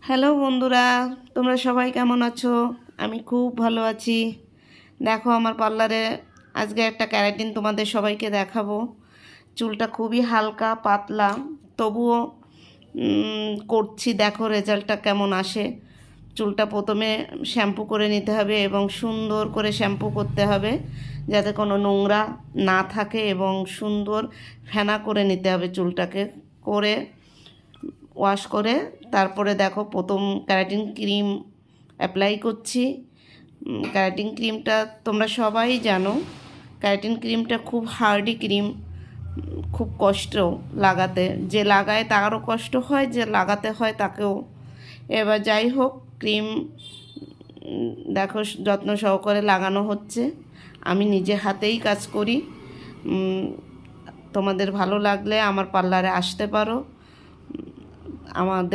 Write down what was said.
Hello বন্ধুরা, তোমরা সবাই কেমন আছো? আমি খুব ভালো আছি। দেখো আমার পার্লারে আজকে একটা ক্যারাটিন তোমাদের সবাইকে দেখাবো। চুলটা খুবই হালকা পাতলা, তবুও করছি, দেখো রেজাল্টটা কেমন আসে। চুলটা প্রথমে শ্যাম্পু করে নিতে হবে এবং সুন্দর করে শ্যাম্পু করতে হবে যাতে কোনো নোংরা না থাকে, এবং সুন্দর ফেনা করে নিতে হবে চুলটাকে। করে ওয়াশ করে তারপরে দেখো প্রথম ক্যারাটিন ক্রিম অ্যাপ্লাই করছি। ক্যারাটিন ক্রিমটা তোমরা সবাই জানো, ক্যারাটিন ক্রিমটা খুব হার্ডি ক্রিম, খুব কষ্ট লাগাতে। যে লাগায় তারও কষ্ট হয়, যে লাগাতে হয় তাকেও। এবার যাই হোক, ক্রিম দেখো যত্ন সহকারে লাগানো হচ্ছে। আমি নিজে হাতেই কাজ করি। তোমাদের ভালো লাগলে আমার পার্লারে আসতে পারো। আমাদের